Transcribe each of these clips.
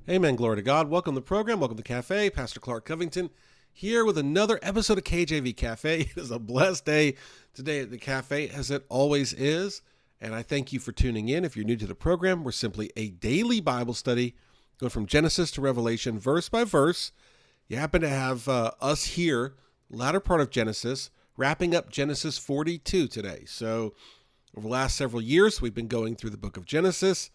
Amen. Glory to God. Welcome to the program. Welcome to the cafe. Pastor Clark Covington here with another episode of KJV Cafe. It is a blessed day today at the cafe, as it always is. And I thank you for tuning in. If you're new to the program, we're simply a daily Bible study going from Genesis to Revelation, verse by verse. You happen to have us here, latter part of Genesis, wrapping up Genesis 42 today. So over the last several years, we've been going through the book of Genesis.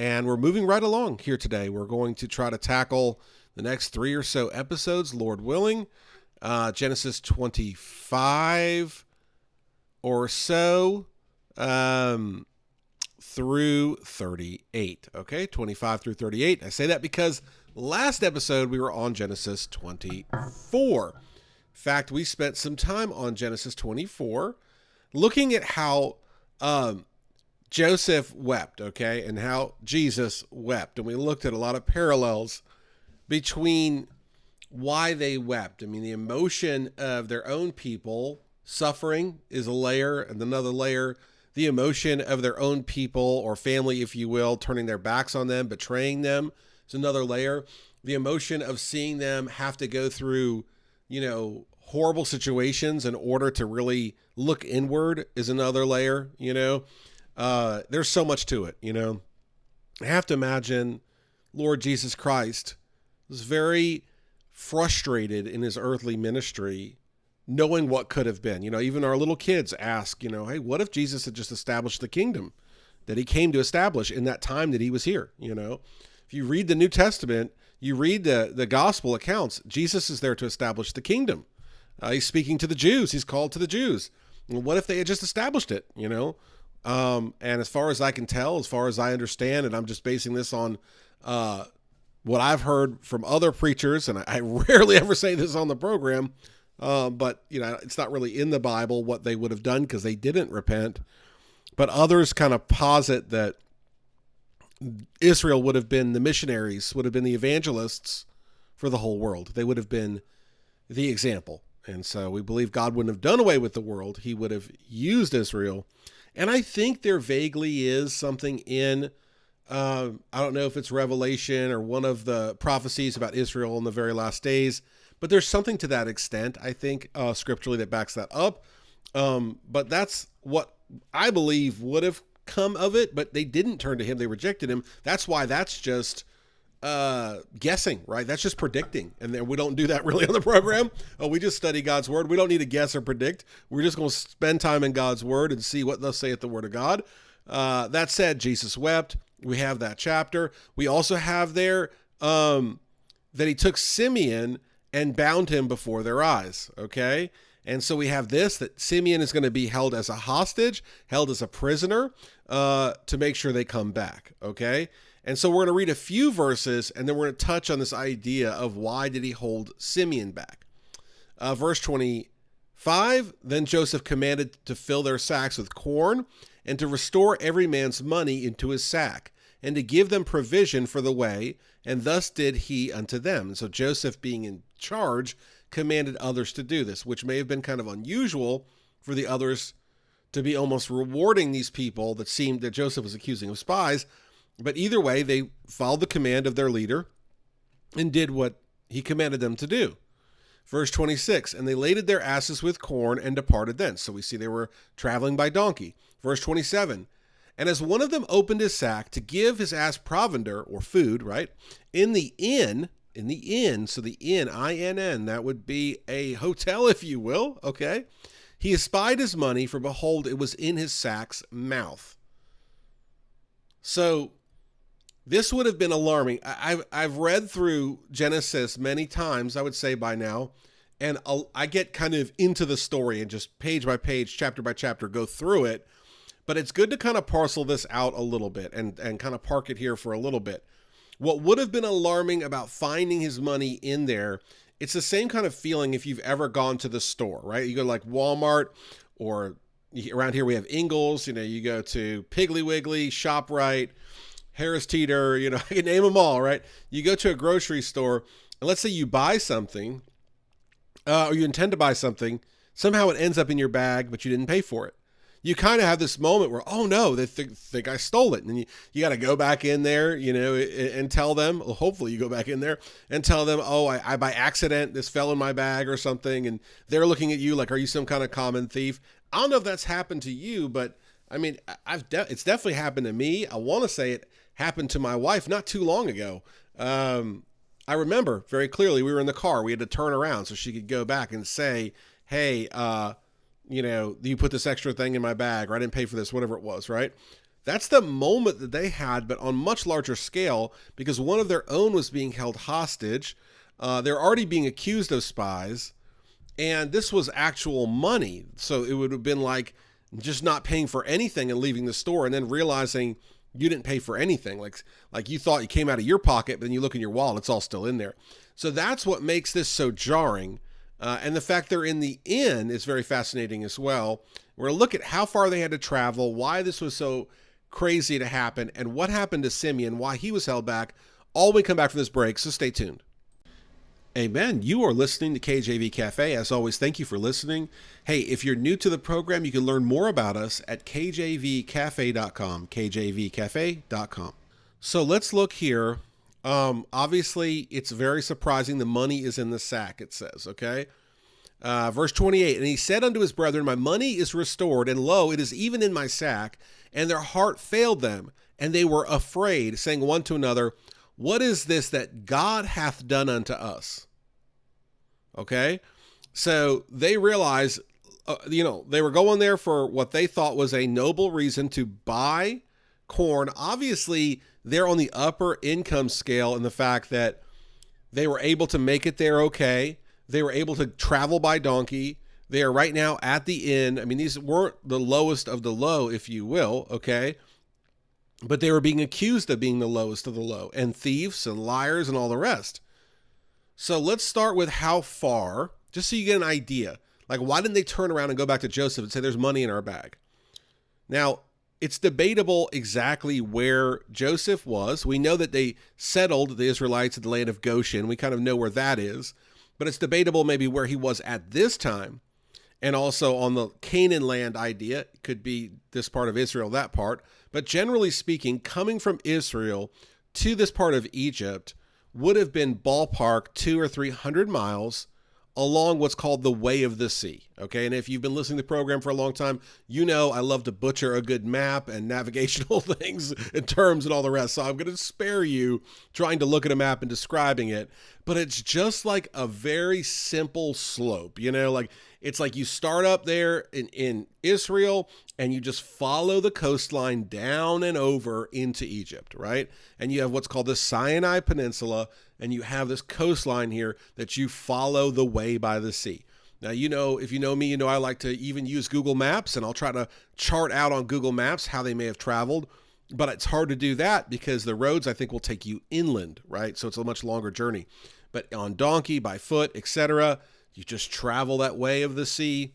And we're moving right along here today. We're going to try to tackle the next 3 or so episodes, Lord willing. Genesis 25 or so through 38. Okay, 25 through 38. I say that because last episode we were on Genesis 24. In fact, we spent some time on Genesis 24 looking at how Joseph wept, okay, and how Jesus wept. And we looked at a lot of parallels between why they wept. I mean, the emotion of their own people suffering is a layer, and another layer, the emotion of their own people or family, if you will, turning their backs on them, betraying them is another layer. The emotion of seeing them have to go through, horrible situations in order to really look inward is another layer, There's so much to it, I have to imagine Lord Jesus Christ was very frustrated in his earthly ministry, knowing what could have been. Even our little kids ask, hey, what if Jesus had just established the kingdom that he came to establish in that time that he was here? If you read the New Testament, you read the gospel accounts, Jesus is there to establish the kingdom. He's speaking to the Jews. He's called to the Jews. Well, what if they had just established it, And as far as I can tell, as far as I understand, and I'm just basing this on what I've heard from other preachers, and I rarely ever say this on the program, but it's not really in the Bible what they would have done because they didn't repent. But others kind of posit that Israel would have been the missionaries, would have been the evangelists for the whole world. They would have been the example. And so we believe God wouldn't have done away with the world. He would have used Israel. And I think there vaguely is something in, I don't know if it's Revelation or one of the prophecies about Israel in the very last days, but there's something to that extent, I think, scripturally that backs that up. But that's what I believe would have come of it, but they didn't turn to him. They rejected him. That's why that's just guessing, right? That's just predicting. And then we don't do that really on the program. We just study God's word. We don't need to guess or predict. We're just going to spend time in God's word and see what thus saith the word of God. That said, Jesus wept. We have that chapter. We also have there that he took Simeon and bound him before their eyes. Okay. And so we have this, that Simeon is going to be held as a hostage, held as a prisoner, to make sure they come back. Okay. And so we're going to read a few verses, and then we're going to touch on this idea of why did he hold Simeon back. Verse 25, then Joseph commanded to fill their sacks with corn and to restore every man's money into his sack and to give them provision for the way, and thus did he unto them. And so Joseph, being in charge, commanded others to do this, which may have been kind of unusual for the others to be almost rewarding these people that seemed that Joseph was accusing of spies. But either way, they followed the command of their leader and did what he commanded them to do. Verse 26, and they laded their asses with corn and departed thence. So we see they were traveling by donkey. Verse 27, and as one of them opened his sack to give his ass provender, or food, right, in the inn, so the inn, I-N-N, that would be a hotel, if you will, okay, he espied his money, for behold, it was in his sack's mouth. So this would have been alarming. I've read through Genesis many times, I would say by now, and I get kind of into the story and just page by page, chapter by chapter, go through it. But it's good to kind of parcel this out a little bit and kind of park it here for a little bit. What would have been alarming about finding his money in there, it's the same kind of feeling if you've ever gone to the store, right? You go to like Walmart, or around here we have Ingles, you go to Piggly Wiggly, ShopRite, Harris Teeter, I can name them all, right? You go to a grocery store, and let's say you buy something, or you intend to buy something, somehow it ends up in your bag, but you didn't pay for it. you kind of have this moment where, oh no, they think I stole it. And you got to go back in there, and tell them, well, hopefully you go back in there and tell them, oh, I by accident, this fell in my bag or something. And they're looking at you like, are you some kind of common thief? I don't know if that's happened to you, but I mean, it's definitely happened to me. I want to say it happened to my wife not too long ago. I remember very clearly we were in the car. We had to turn around so she could go back and say, hey, you put this extra thing in my bag, or I didn't pay for this, whatever it was, right? That's the moment that they had, but on much larger scale, because one of their own was being held hostage. They're already being accused of spies, and this was actual money. So it would have been like just not paying for anything and leaving the store and then realizing you didn't pay for anything. Like you thought you came out of your pocket, but then you look in your wallet, it's all still in there. So that's what makes this so jarring. And the fact they're in the inn is very fascinating as well. We're going to look at how far they had to travel, why this was so crazy to happen, and what happened to Simeon, why he was held back, all when we come back from this break, so stay tuned. Amen. You are listening to KJV Cafe. As always, thank you for listening. Hey, if you're new to the program, you can learn more about us at kjvcafe.com, kjvcafe.com. So let's look here. Obviously, it's very surprising. The money is in the sack, it says, okay? Verse 28, and he said unto his brethren, my money is restored, and lo, it is even in my sack. And their heart failed them, and they were afraid, saying one to another, what is this that God hath done unto us? Okay? So they realized, they were going there for what they thought was a noble reason to buy corn. Obviously, they're on the upper income scale in the fact that they were able to make it there okay. They were able to travel by donkey. They are right now at the inn. I mean, these weren't the lowest of the low, if you will, okay? But they were being accused of being the lowest of the low, and thieves and liars and all the rest. So let's start with how far, just so you get an idea. Like, why didn't they turn around and go back to Joseph and say, there's money in our bag? Now, it's debatable exactly where Joseph was. We know that they settled the Israelites at the land of Goshen. We kind of know where that is. But it's debatable maybe where he was at this time. And also on the Canaan land idea, it could be this part of Israel, that part. But generally speaking, coming from Israel to this part of Egypt would have been ballpark 200 or 300 miles along what's called the Way of the Sea. Okay, and if you've been listening to the program for a long time, you know I love to butcher a good map and navigational things and terms and all the rest. So I'm going to spare you trying to look at a map and describing it. But it's just like a very simple slope, like it's like you start up there in Israel and you just follow the coastline down and over into Egypt, right? And you have what's called the Sinai Peninsula, and you have this coastline here that you follow the way by the sea. Now, if you know me, I like to even use Google Maps, and I'll try to chart out on Google Maps how they may have traveled. But it's hard to do that because the roads, I think, will take you inland, right? So it's a much longer journey. But on donkey, by foot, etc., you just travel that way of the sea.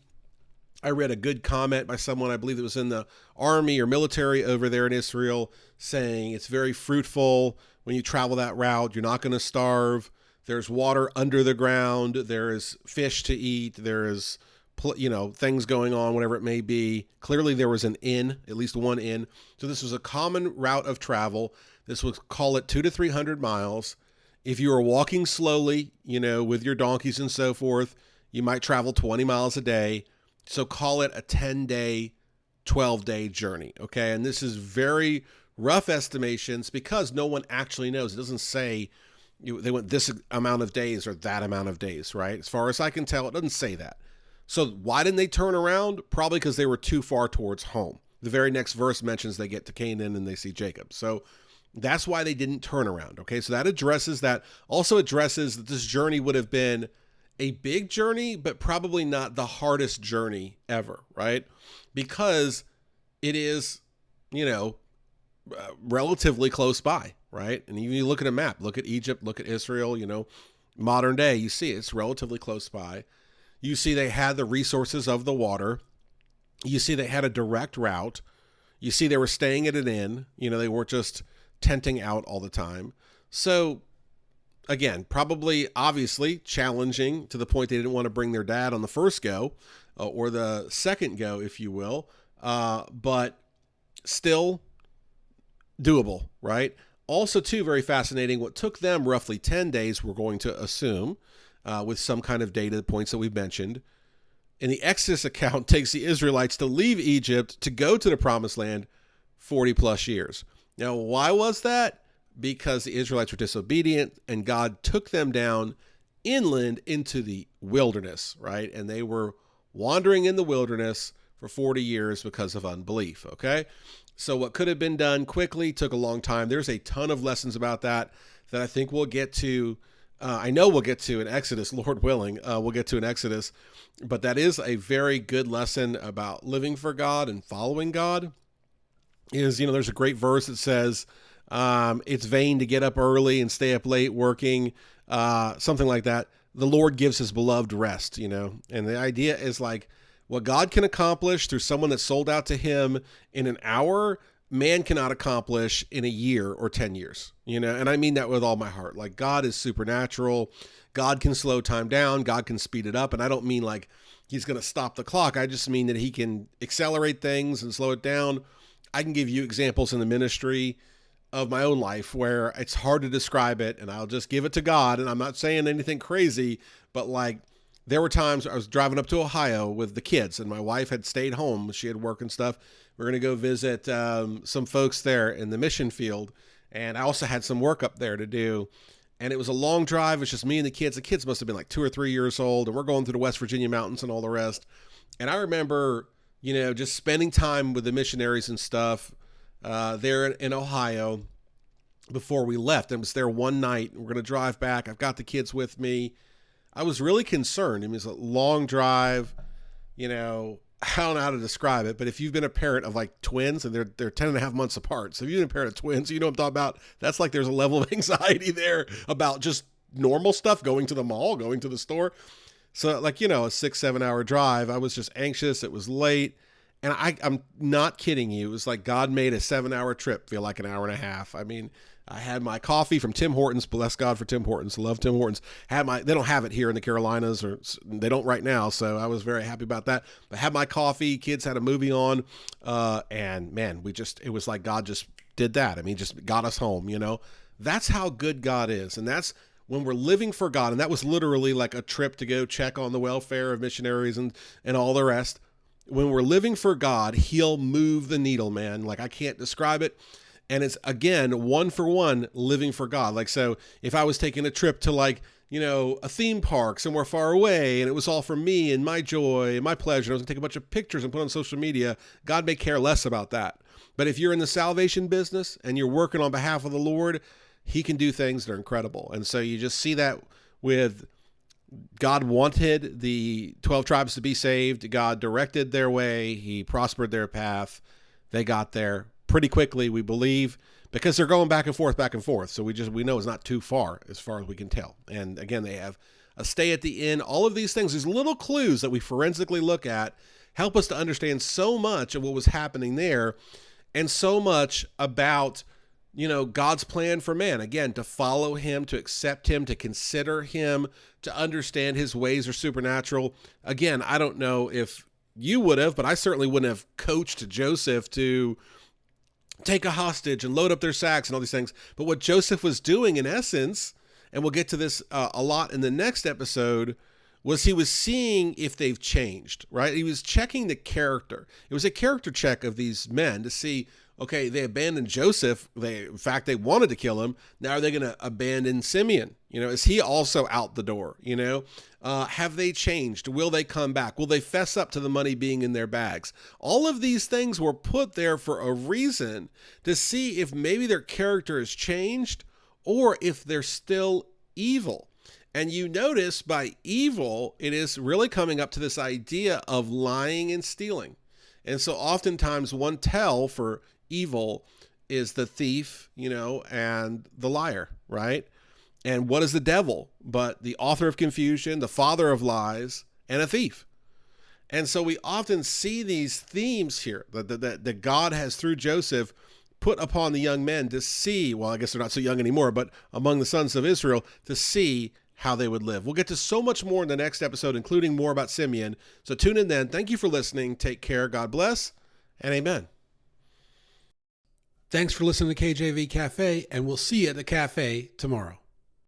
I read a good comment by someone, I believe it was in the army or military over there in Israel, saying it's very fruitful when you travel that route. You're not going to starve. There's water under the ground. There is fish to eat. There is, things going on, whatever it may be. Clearly there was an inn, at least one inn. So this was a common route of travel. This would call it 200 to 300 miles. If you were walking slowly, with your donkeys and so forth, you might travel 20 miles a day. So call it a 10-day, 12-day journey, okay? And this is very rough estimations because no one actually knows. It doesn't say they went this amount of days or that amount of days, right? As far as I can tell, it doesn't say that. So why didn't they turn around? Probably because they were too far towards home. The very next verse mentions they get to Canaan and they see Jacob. So that's why they didn't turn around, okay? So that addresses that. Also addresses that this journey would have been a big journey, but probably not the hardest journey ever, right? Because it is, relatively close by, right? And even you look at a map, look at Egypt, look at Israel, modern day, you see it's relatively close by. You see they had the resources of the water. You see they had a direct route. You see they were staying at an inn. They weren't just tenting out all the time. So again, probably obviously challenging to the point they didn't want to bring their dad on the first go or the second go, if you will. but still doable, right? Also, too, very fascinating, what took them roughly 10 days, we're going to assume, with some kind of data points that we've mentioned, in the Exodus account takes the Israelites to leave Egypt to go to the promised land 40 plus years. Now, why was that? Because the Israelites were disobedient and God took them down inland into the wilderness, right? And they were wandering in the wilderness for 40 years because of unbelief, okay? So what could have been done quickly took a long time. There's a ton of lessons about that I think we'll get to. I know we'll get to in Exodus, Lord willing. We'll get to in Exodus. But that is a very good lesson about living for God and following God. There's a great verse that says, it's vain to get up early and stay up late working, something like that. The Lord gives his beloved rest, and the idea is like what God can accomplish through someone that's sold out to him in an hour, man cannot accomplish in a year or 10 years, and I mean that with all my heart. Like, God is supernatural. God can slow time down. God can speed it up. And I don't mean like he's going to stop the clock. I just mean that he can accelerate things and slow it down. I can give you examples in the ministry of my own life where it's hard to describe it, and I'll just give it to God. And I'm not saying anything crazy, but like there were times I was driving up to Ohio with the kids and my wife had stayed home. She had work and stuff. We're going to go visit some folks there in the mission field. And I also had some work up there to do. And it was a long drive. It's just me and the kids. The kids must have been like 2 or 3 years old. And we're going through the West Virginia mountains and all the rest. And I remember, just spending time with the missionaries and stuff there in Ohio before we left. I was there one night. We're going to drive back. I've got the kids with me. I was really concerned. I mean, it's a long drive, I don't know how to describe it, but if you've been a parent of like twins and they're 10 and a half months apart. So if you've been a parent of twins, you know what I'm talking about. That's like, there's a level of anxiety there about just normal stuff, going to the mall, going to the store. So like, a 6-7 hour drive, I was just anxious. It was late. And I'm not kidding you. It was like God made a 7-hour trip feel like an hour and a half. I mean, I had my coffee from Tim Hortons. Bless God for Tim Hortons. Love Tim Hortons. They don't have it here in the Carolinas, or they don't right now. So I was very happy about that. But had my coffee. Kids had a movie on, and man, it was like God just did that. I mean, just got us home. That's how good God is, and that's when we're living for God. And that was literally like a trip to go check on the welfare of missionaries and all the rest. When we're living for God, he'll move the needle, man. Like, I can't describe it. And it's, again, one for one living for God. Like, so if I was taking a trip to like, a theme park somewhere far away, and it was all for me and my joy and my pleasure, I was gonna take a bunch of pictures and put on social media, God may care less about that. But if you're in the salvation business and you're working on behalf of the Lord, he can do things that are incredible. And so you just see that with God wanted the 12 tribes to be saved. God directed their way. He prospered their path. They got there pretty quickly, we believe, because they're going back and forth. So we know it's not too far as we can tell. And again, they have a stay at the inn. All of these things, these little clues that we forensically look at, help us to understand so much of what was happening there, and so much about God's plan for man. Again, to follow him, to accept him, to consider him, to understand his ways are supernatural. Again, I don't know if you would have, but I certainly wouldn't have coached Joseph to take a hostage and load up their sacks and all these things. But what Joseph was doing, in essence, and we'll get to this a lot in the next episode, was he was seeing if they've changed, right? He was checking the character. It was a character check of these men to see, okay, they abandoned Joseph. In fact, they wanted to kill him. Now are they going to abandon Simeon? Is he also out the door? Have they changed? Will they come back? Will they fess up to the money being in their bags? All of these things were put there for a reason, to see if maybe their character has changed or if they're still evil. And you notice by evil, it is really coming up to this idea of lying and stealing. And so oftentimes one tell for evil is the thief, and the liar, right? And what is the devil but the author of confusion, the father of lies, and a thief? And so we often see these themes here that God has, through Joseph, put upon the young men to see, well, I guess they're not so young anymore, but among the sons of Israel, to see how they would live. We'll get to so much more in the next episode, including more about Simeon. So tune in then. Thank you for listening. Take care. God bless. and amen. Thanks for listening to KJV Cafe, and we'll see you at the cafe tomorrow.